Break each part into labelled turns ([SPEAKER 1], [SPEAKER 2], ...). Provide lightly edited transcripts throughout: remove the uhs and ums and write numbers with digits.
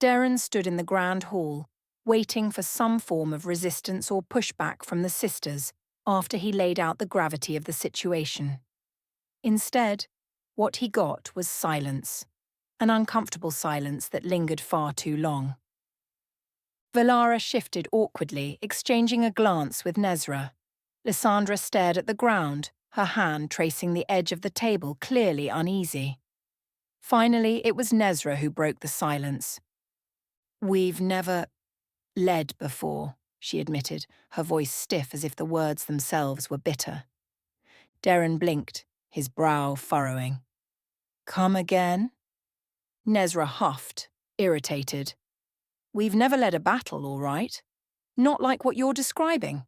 [SPEAKER 1] Darren stood in the grand hall, waiting for some form of resistance or pushback from the sisters after he laid out the gravity of the situation. Instead, what he got was silence, an uncomfortable silence that lingered far too long. Valara shifted awkwardly, exchanging a glance with Nezra. Lysandra stared at the ground, her hand tracing the edge of the table, clearly uneasy. Finally, it was Nezra who broke the silence. "We've never led before," she admitted, her voice stiff as if the words themselves were bitter. Darren blinked, his brow furrowing. "Come again?" Nezra huffed, irritated. "We've never led a battle, all right. Not like what you're describing.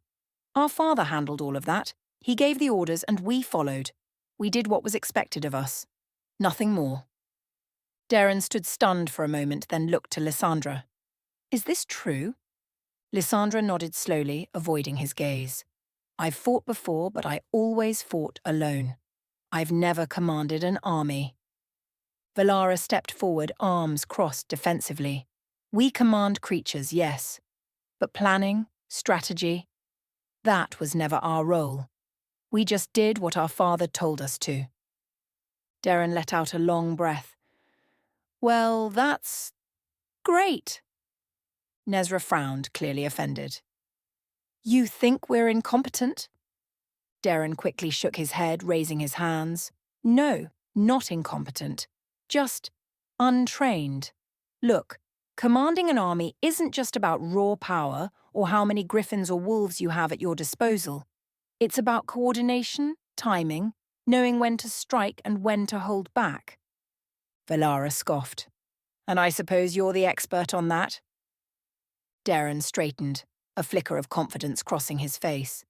[SPEAKER 1] Our father handled all of that. He gave the orders and we followed. We did what was expected of us. Nothing more." Darren stood stunned for a moment, then looked to Lysandra. "Is this true?" Lysandra nodded slowly, avoiding his gaze. "I've fought before, but I always fought alone. I've never commanded an army." Valara stepped forward, arms crossed defensively. "We command creatures, yes. But planning, strategy, that was never our role. We just did what our father told us to." Darren let out a long breath. "Well, that's great." Nezra frowned, clearly offended. "You think we're incompetent?" Darren quickly shook his head, raising his hands. "No, not incompetent. Just untrained. Look, commanding an army isn't just about raw power or how many griffins or wolves you have at your disposal. It's about coordination, timing, knowing when to strike and when to hold back." Valara scoffed. "And I suppose you're the expert on that?" Darren straightened, a flicker of confidence crossing his face.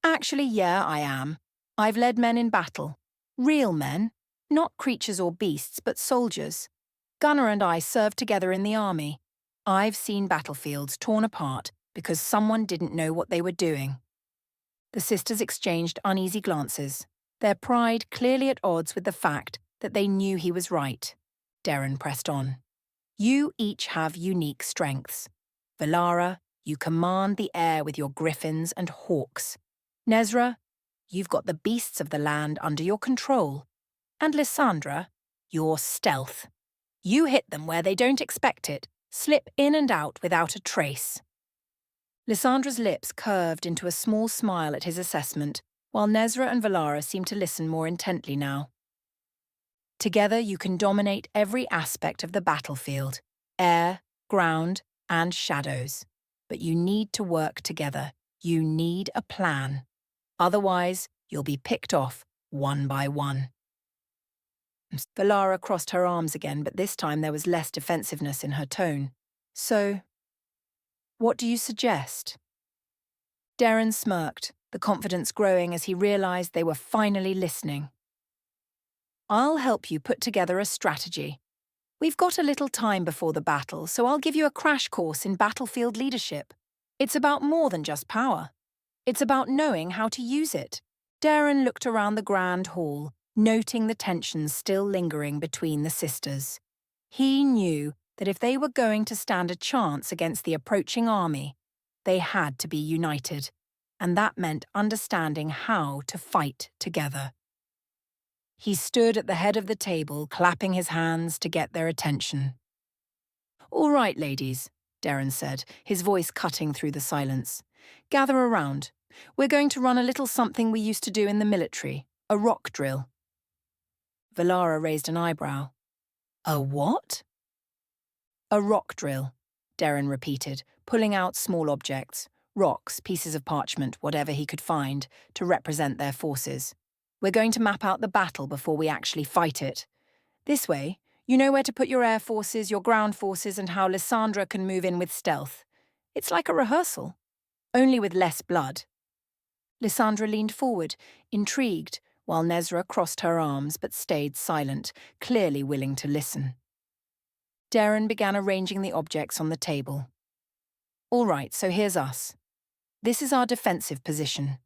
[SPEAKER 1] "Actually, yeah, I am. I've led men in battle. Real men. Not creatures or beasts, but soldiers. Gunnar and I served together in the army. I've seen battlefields torn apart because someone didn't know what they were doing." The sisters exchanged uneasy glances, their pride clearly at odds with the fact that they knew he was right. Darren pressed on. "You each have unique strengths. Valara, you command the air with your griffins and hawks. Nezra, you've got the beasts of the land under your control. And Lysandra, your stealth. You hit them where they don't expect it, slip in and out without a trace." Lysandra's lips curved into a small smile at his assessment, while Nezra and Valara seemed to listen more intently now. "Together you can dominate every aspect of the battlefield, air, ground, and shadows. But you need to work together. You need a plan. Otherwise, you'll be picked off one by one." Valara crossed her arms again, but this time there was less defensiveness in her tone. "So, what do you suggest?" Darren smirked, the confidence growing as he realized they were finally listening. "I'll help you put together a strategy. We've got a little time before the battle, so I'll give you a crash course in battlefield leadership. It's about more than just power. It's about knowing how to use it." Darren looked around the grand hall, noting the tensions still lingering between the sisters. He knew that if they were going to stand a chance against the approaching army, they had to be united, and that meant understanding how to fight together. He stood at the head of the table, clapping his hands to get their attention. "All right, ladies," Darren said, his voice cutting through the silence. "Gather around. We're going to run a little something we used to do in the military, a rock drill." Valara raised an eyebrow. "A what?" "A rock drill," Darren repeated, pulling out small objects, rocks, pieces of parchment, whatever he could find, to represent their forces. "We're going to map out the battle before we actually fight it. This way, you know where to put your air forces, your ground forces, and how Lysandra can move in with stealth. It's like a rehearsal, only with less blood." Lysandra leaned forward, intrigued, while Nezra crossed her arms but stayed silent, clearly willing to listen. Darren began arranging the objects on the table. "All right, so here's us. This is our defensive position."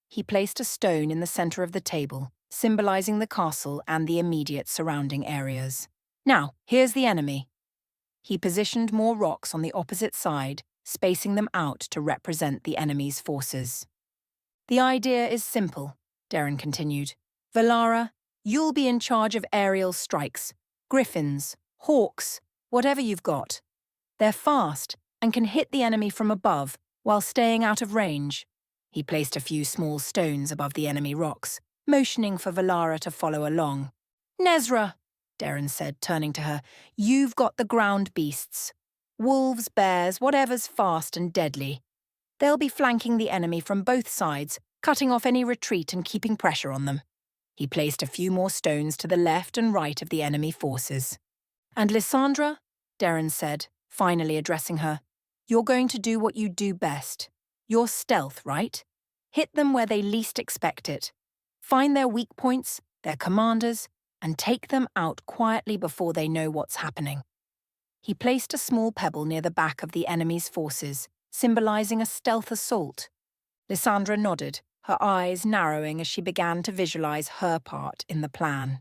[SPEAKER 1] He placed a stone in the center of the table, symbolizing the castle and the immediate surrounding areas. "Now, here's the enemy." He positioned more rocks on the opposite side, spacing them out to represent the enemy's forces. The idea is simple, Darren continued. Valara, you'll be in charge of aerial strikes, griffins, hawks, whatever you've got. They're fast and can hit the enemy from above while staying out of range. He placed a few small stones above the enemy rocks, motioning for Valara to follow along. Nezra, Darren said, turning to her, you've got the ground beasts. Wolves, bears, whatever's fast and deadly. They'll be flanking the enemy from both sides, cutting off any retreat and keeping pressure on them. He placed a few more stones to the left and right of the enemy forces. And Lysandra, Darren said, finally addressing her, you're going to do what you do best. You're stealth, right? Hit them where they least expect it. Find their weak points, their commanders, and take them out quietly before they know what's happening. He placed a small pebble near the back of the enemy's forces, symbolizing a stealth assault. Lysandra nodded, her eyes narrowing as she began to visualize her part in the plan.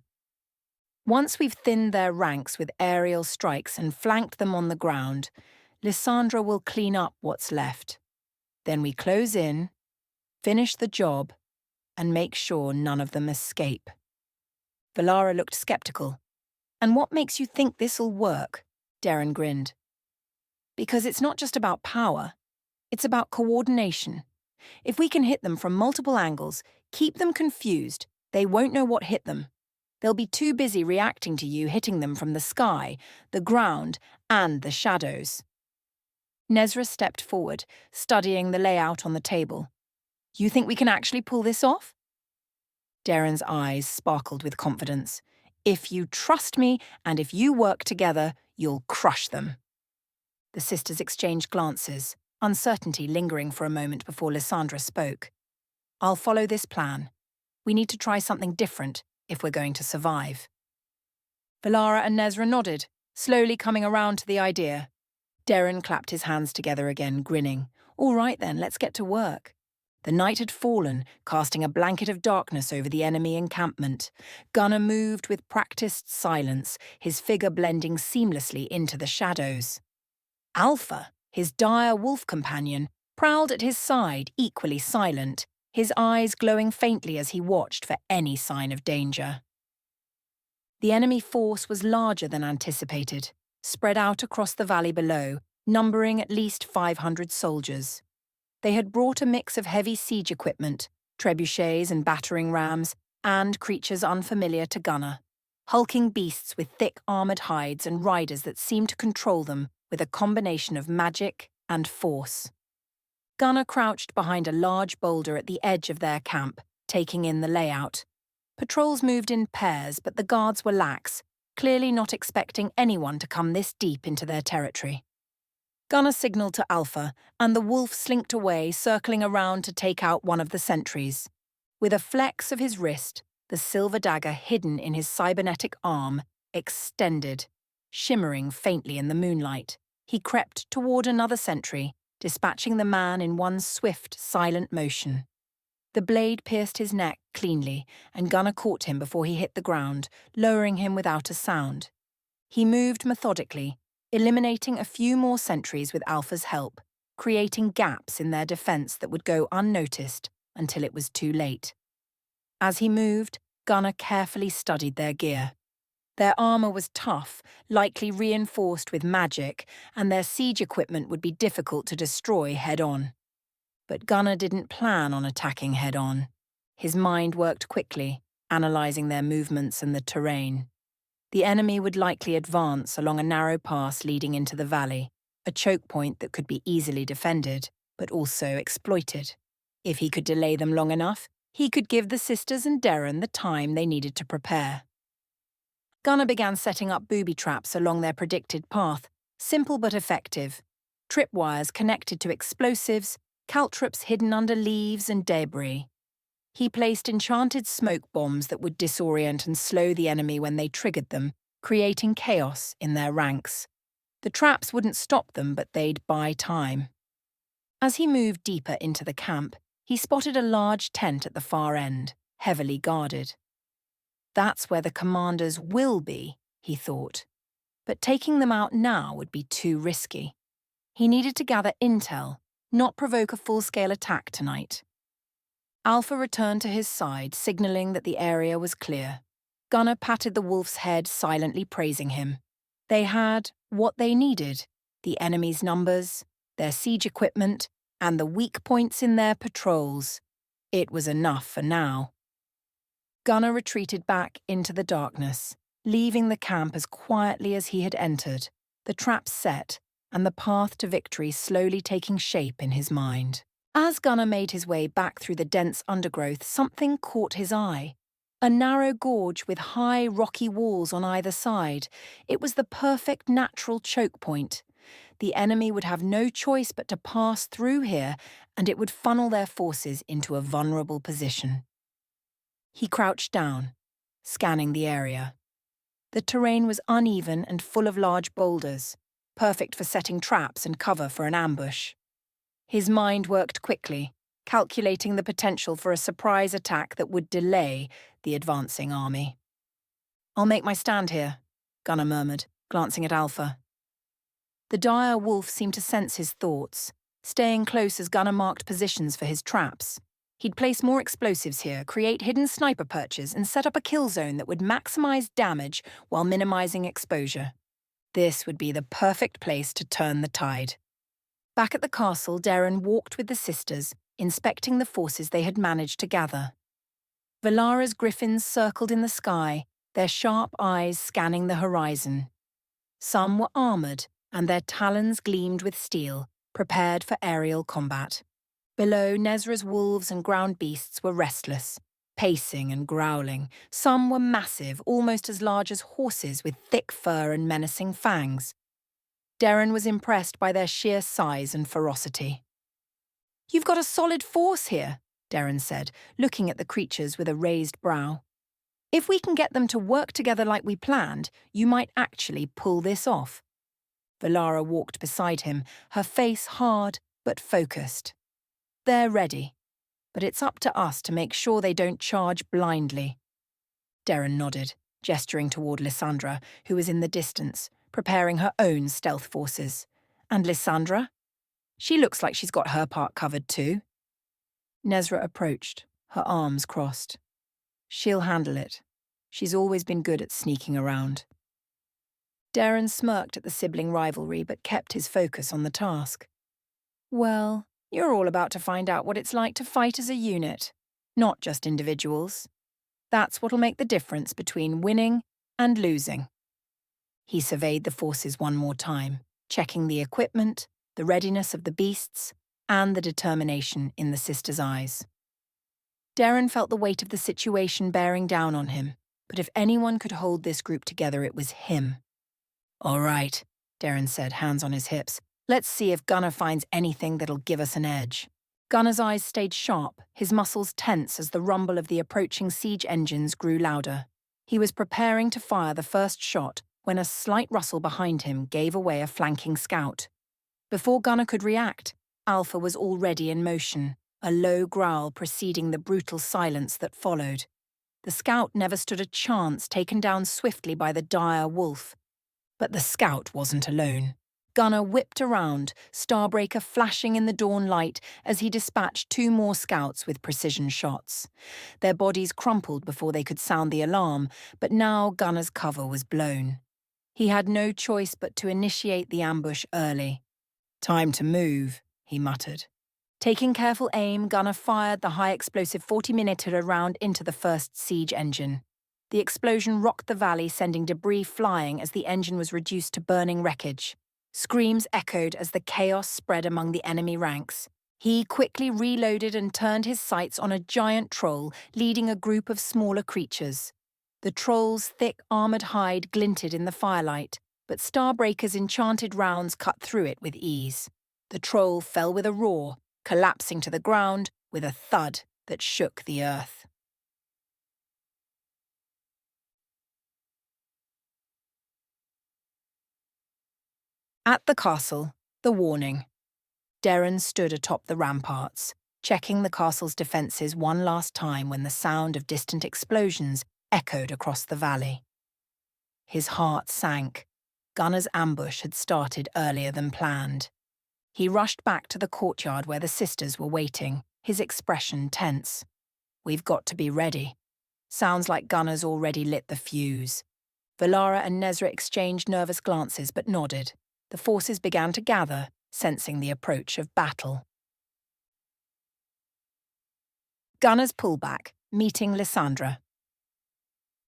[SPEAKER 1] Once we've thinned their ranks with aerial strikes and flanked them on the ground, Lysandra will clean up what's left. Then we close in, finish the job, and make sure none of them escape. Valara looked skeptical. And what makes you think this'll work? Darren grinned. Because it's not just about power, it's about coordination. If we can hit them from multiple angles, keep them confused, they won't know what hit them. They'll be too busy reacting to you hitting them from the sky, the ground, and the shadows. Nezra stepped forward, studying the layout on the table. You think we can actually pull this off? Darren's eyes sparkled with confidence. If you trust me and if you work together, you'll crush them. The sisters exchanged glances, uncertainty lingering for a moment before Lysandra spoke. I'll follow this plan. We need to try something different if we're going to survive. Valara and Nezra nodded, slowly coming around to the idea. Darren clapped his hands together again, grinning. All right then, let's get to work. The night had fallen, casting a blanket of darkness over the enemy encampment. Gunnar moved with practiced silence, his figure blending seamlessly into the shadows. Alpha, his dire wolf companion, prowled at his side, equally silent, his eyes glowing faintly as he watched for any sign of danger. The enemy force was larger than anticipated, spread out across the valley below, numbering at least 500 soldiers. They had brought a mix of heavy siege equipment, trebuchets and battering rams, and creatures unfamiliar to Gunnar, hulking beasts with thick armoured hides and riders that seemed to control them with a combination of magic and force. Gunnar crouched behind a large boulder at the edge of their camp, taking in the layout. Patrols moved in pairs, but the guards were lax, clearly not expecting anyone to come this deep into their territory. Gunnar signalled to Alpha, and the wolf slinked away, circling around to take out one of the sentries. With a flex of his wrist, the silver dagger hidden in his cybernetic arm extended, shimmering faintly in the moonlight. He crept toward another sentry, dispatching the man in one swift, silent motion. The blade pierced his neck cleanly, and Gunnar caught him before he hit the ground, lowering him without a sound. He moved methodically, eliminating a few more sentries with Alpha's help, creating gaps in their defense that would go unnoticed until it was too late. As he moved, Gunnar carefully studied their gear. Their armor was tough, likely reinforced with magic, and their siege equipment would be difficult to destroy head-on. But Gunnar didn't plan on attacking head-on. His mind worked quickly, analyzing their movements and the terrain. The enemy would likely advance along a narrow pass leading into the valley, a choke point that could be easily defended, but also exploited. If he could delay them long enough, he could give the sisters and Darren the time they needed to prepare. Gunnar began setting up booby traps along their predicted path, simple but effective. Tripwires connected to explosives, caltrops hidden under leaves and debris. He placed enchanted smoke bombs that would disorient and slow the enemy when they triggered them, creating chaos in their ranks. The traps wouldn't stop them, but they'd buy time. As he moved deeper into the camp, he spotted a large tent at the far end, heavily guarded. That's where the commanders will be, he thought. but taking them out now would be too risky. He needed to gather intel, not provoke a full-scale attack tonight. Alpha returned to his side, signaling that the area was clear. Gunnar patted the wolf's head, silently praising him. They had what they needed: the enemy's numbers, their siege equipment, and the weak points in their patrols. It was enough for now. Gunnar retreated back into the darkness, leaving the camp as quietly as he had entered, the traps set, and the path to victory slowly taking shape in his mind. As Gunnar made his way back through the dense undergrowth, something caught his eye. A narrow gorge with high, rocky walls on either side. It was the perfect natural choke point. The enemy would have no choice but to pass through here, and it would funnel their forces into a vulnerable position. He crouched down, scanning the area. The terrain was uneven and full of large boulders, perfect for setting traps and cover for an ambush. His mind worked quickly, calculating the potential for a surprise attack that would delay the advancing army. "I'll make my stand here," Gunnar murmured, glancing at Alpha. The dire wolf seemed to sense his thoughts, staying close as Gunnar marked positions for his traps. He'd place more explosives here, create hidden sniper perches, and set up a kill zone that would maximize damage while minimizing exposure. This would be the perfect place to turn the tide. Back at the castle, Darren walked with the sisters, inspecting the forces they had managed to gather. Valara's griffins circled in the sky, their sharp eyes scanning the horizon. Some were armoured, and their talons gleamed with steel, prepared for aerial combat. Below, Nezra's wolves and ground beasts were restless, pacing and growling. Some were massive, almost as large as horses, with thick fur and menacing fangs. Darren was impressed by their sheer size and ferocity. "You've got a solid force here," Darren said, looking at the creatures with a raised brow. "If we can get them to work together like we planned, you might actually pull this off." Valara walked beside him, her face hard but focused. "They're ready, but it's up to us to make sure they don't charge blindly." Darren nodded, gesturing toward Lysandra, who was in the distance, preparing her own stealth forces. "And Lysandra? She looks like she's got her part covered too." Nezra approached, her arms crossed. "She'll handle it. She's always been good at sneaking around." Darren smirked at the sibling rivalry but kept his focus on the task. "Well, you're all about to find out what it's like to fight as a unit, not just individuals. That's what'll make the difference between winning and losing." He surveyed the forces one more time, checking the equipment, the readiness of the beasts, and the determination in the sisters' eyes. Darren felt the weight of the situation bearing down on him, but if anyone could hold this group together, it was him. "All right," Darren said, hands on his hips. "Let's see if Gunnar finds anything that'll give us an edge." Gunnar's eyes stayed sharp, his muscles tense as the rumble of the approaching siege engines grew louder. He was preparing to fire the first shot when a slight rustle behind him gave away a flanking scout. Before Gunnar could react, Alpha was already in motion, a low growl preceding the brutal silence that followed. The scout never stood a chance, taken down swiftly by the dire wolf. But the scout wasn't alone. Gunnar whipped around, Starbreaker flashing in the dawn light as he dispatched two more scouts with precision shots. Their bodies crumpled before they could sound the alarm, but now Gunnar's cover was blown. He had no choice but to initiate the ambush early. "Time to move," he muttered. Taking careful aim, Gunnar fired the high-explosive 40mm round into the first siege engine. The explosion rocked the valley, sending debris flying as the engine was reduced to burning wreckage. Screams echoed as the chaos spread among the enemy ranks. He quickly reloaded and turned his sights on a giant troll, leading a group of smaller creatures. The troll's thick, armoured hide glinted in the firelight, but Starbreaker's enchanted rounds cut through it with ease. The troll fell with a roar, collapsing to the ground with a thud that shook the earth. At the castle, the warning. Darren stood atop the ramparts, checking the castle's defences one last time when the sound of distant explosions echoed across the valley. His heart sank. Gunner's ambush had started earlier than planned. He rushed back to the courtyard where the sisters were waiting, his expression tense. "We've got to be ready." Sounds like Gunner's already lit the fuse. Valara and Nezra exchanged nervous glances but nodded. The forces began to gather, sensing the approach of battle. Gunner's pullback, meeting Lysandra.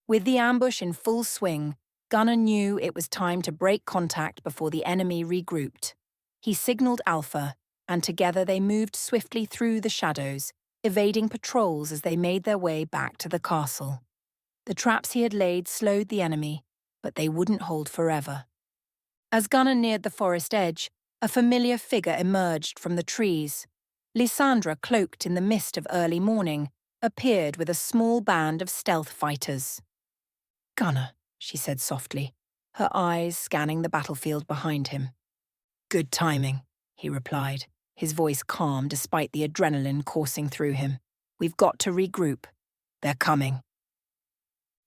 [SPEAKER 1] With the ambush in full swing, Gunner knew it was time to break contact before the enemy regrouped. He signaled Alpha, and together they moved swiftly through the shadows, evading patrols as they made their way back to the castle. The traps he had laid slowed the enemy, but they wouldn't hold forever. As Gunner neared the forest edge, a familiar figure emerged from the trees. Lysandra, cloaked in the mist of early morning, appeared with a small band of stealth fighters. "Gunner," she said softly, her eyes scanning the battlefield behind him. "Good timing," he replied, his voice calm despite the adrenaline coursing through him. "We've got to regroup. They're coming."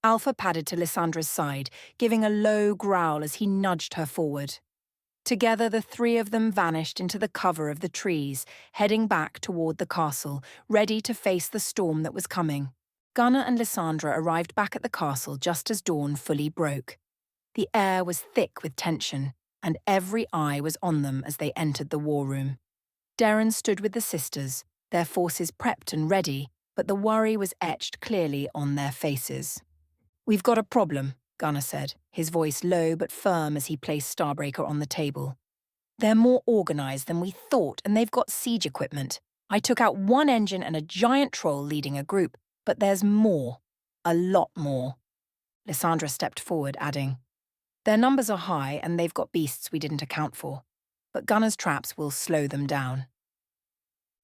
[SPEAKER 1] Alpha padded to Lysandra's side, giving a low growl as he nudged her forward. Together the three of them vanished into the cover of the trees, heading back toward the castle, ready to face the storm that was coming. Gunner and Lysandra arrived back at the castle just as dawn fully broke. The air was thick with tension, and every eye was on them as they entered the war room. Darren stood with the sisters, their forces prepped and ready, but the worry was etched clearly on their faces. "We've got a problem," Gunner said, his voice low but firm as he placed Starbreaker on the table. "They're more organized than we thought, and they've got siege equipment. I took out one engine and a giant troll leading a group, but there's more. A lot more." Lysandra stepped forward, adding, "Their numbers are high, and they've got beasts we didn't account for, but Gunner's traps will slow them down."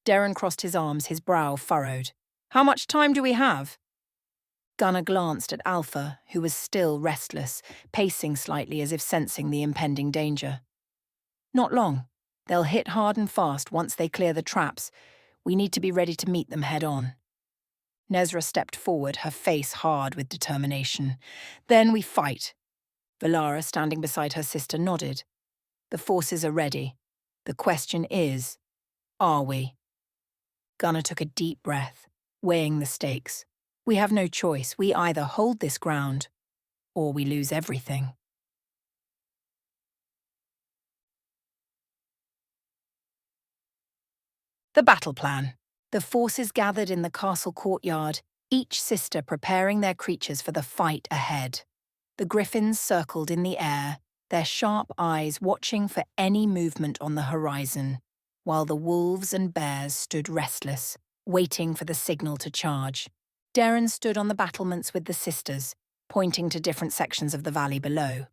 [SPEAKER 1] Darren crossed his arms, his brow furrowed. "How much time do we have?" Gunner glanced at Alpha, who was still restless, pacing slightly as if sensing the impending danger. "Not long. They'll hit hard and fast once they clear the traps. We need to be ready to meet them head-on." Nezra stepped forward, her face hard with determination. "Then we fight." Valara, standing beside her sister, nodded. "The forces are ready. The question is, are we?" Gunner took a deep breath, weighing the stakes. "We have no choice. We either hold this ground, or we lose everything." The battle plan. The forces gathered in the castle courtyard, each sister preparing their creatures for the fight ahead. The griffins circled in the air, their sharp eyes watching for any movement on the horizon, while the wolves and bears stood restless, waiting for the signal to charge. Darren stood on the battlements with the sisters, pointing to different sections of the valley below.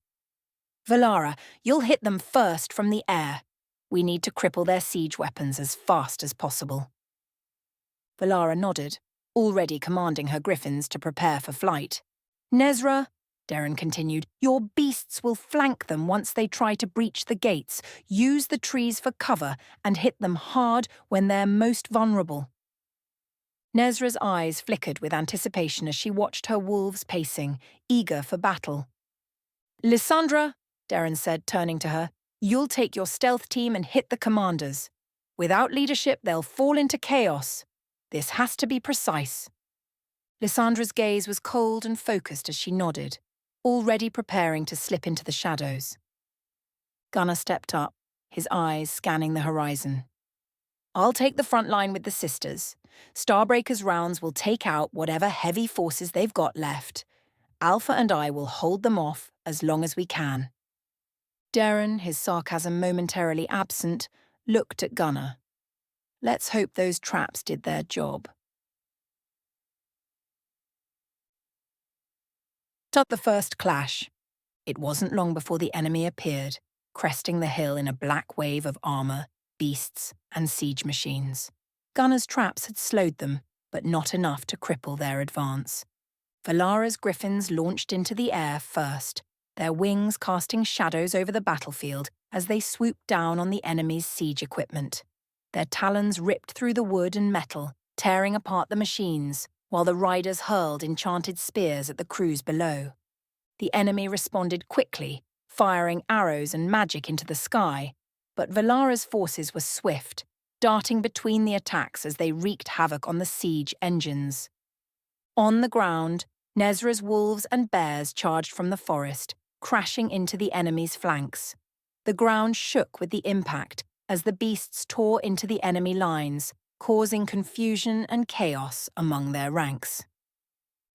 [SPEAKER 1] "Valara, you'll hit them first from the air. We need to cripple their siege weapons as fast as possible." Valara nodded, already commanding her griffins to prepare for flight. "Nezra," Darren continued, "your beasts will flank them once they try to breach the gates. Use the trees for cover and hit them hard when they're most vulnerable." Nezra's eyes flickered with anticipation as she watched her wolves pacing, eager for battle. "Lysandra," Darren said, turning to her, "you'll take your stealth team and hit the commanders. Without leadership, they'll fall into chaos. This has to be precise." Lysandra's gaze was cold and focused as she nodded, already preparing to slip into the shadows. Gunner stepped up, his eyes scanning the horizon. "I'll take the front line with the sisters. Starbreaker's rounds will take out whatever heavy forces they've got left. Alpha and I will hold them off as long as we can." Darren, his sarcasm momentarily absent, looked at Gunner. "Let's hope those traps did their job." Took the first clash. It wasn't long before the enemy appeared, cresting the hill in a black wave of armor, beasts, and siege machines. Gunner's traps had slowed them, but not enough to cripple their advance. Valara's griffins launched into the air first, their wings casting shadows over the battlefield as they swooped down on the enemy's siege equipment. Their talons ripped through the wood and metal, tearing apart the machines, while the riders hurled enchanted spears at the crews below. The enemy responded quickly, firing arrows and magic into the sky, but Valara's forces were swift, darting between the attacks as they wreaked havoc on the siege engines. On the ground, Nezra's wolves and bears charged from the forest, crashing into the enemy's flanks. The ground shook with the impact as the beasts tore into the enemy lines, causing confusion and chaos among their ranks.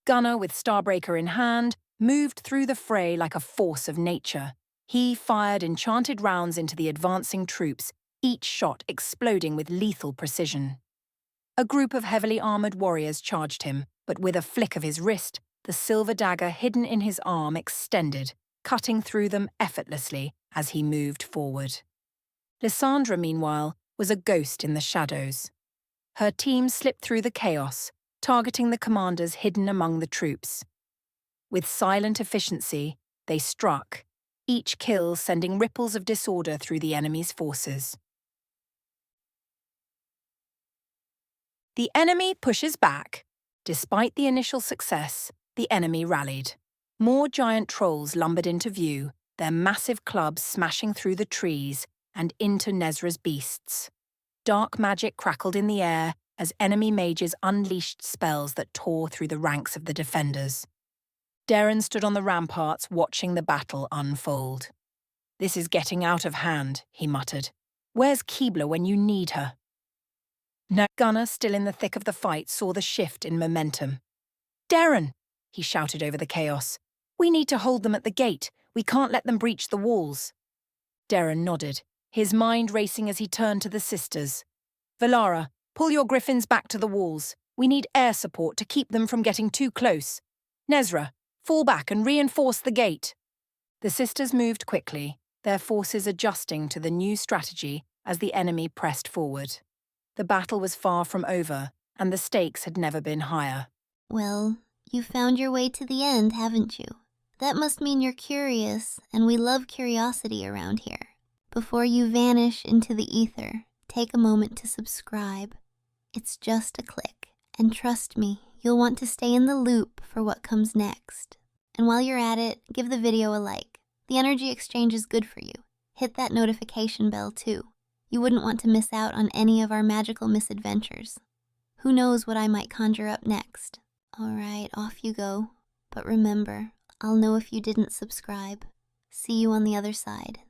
[SPEAKER 1] Gunnar, with Starbreaker in hand, moved through the fray like a force of nature. He fired enchanted rounds into the advancing troops, each shot exploding with lethal precision. A group of heavily armoured warriors charged him, but with a flick of his wrist, the silver dagger hidden in his arm extended, cutting through them effortlessly as he moved forward. Lysandra, meanwhile, was a ghost in the shadows. Her team slipped through the chaos, targeting the commanders hidden among the troops. With silent efficiency, they struck, each kill sending ripples of disorder through the enemy's forces. The enemy pushes back. Despite the initial success, the enemy rallied. More giant trolls lumbered into view, their massive clubs smashing through the trees and into Nezra's beasts. Dark magic crackled in the air as enemy mages unleashed spells that tore through the ranks of the defenders. Darren stood on the ramparts watching the battle unfold. "This is getting out of hand," he muttered. "Where's Keebler when you need her?" Now Gunnar, still in the thick of the fight, saw the shift in momentum. "Darren!" he shouted over the chaos. "We need to hold them at the gate. We can't let them breach the walls." Darren nodded, his mind racing as he turned to the sisters. "Valara, pull your griffins back to the walls. We need air support to keep them from getting too close. Nezra, fall back and reinforce the gate." The sisters moved quickly, their forces adjusting to the new strategy as the enemy pressed forward. The battle was far from over, and the stakes had never been higher.
[SPEAKER 2] Well, you found your way to the end, haven't you? That must mean you're curious, and we love curiosity around here. Before you vanish into the ether, take a moment to subscribe. It's just a click, and trust me, you'll want to stay in the loop for what comes next. And while you're at it, give the video a like. The energy exchange is good for you. Hit that notification bell too. You wouldn't want to miss out on any of our magical misadventures. Who knows what I might conjure up next? Alright, off you go. But remember, I'll know if you didn't subscribe. See you on the other side.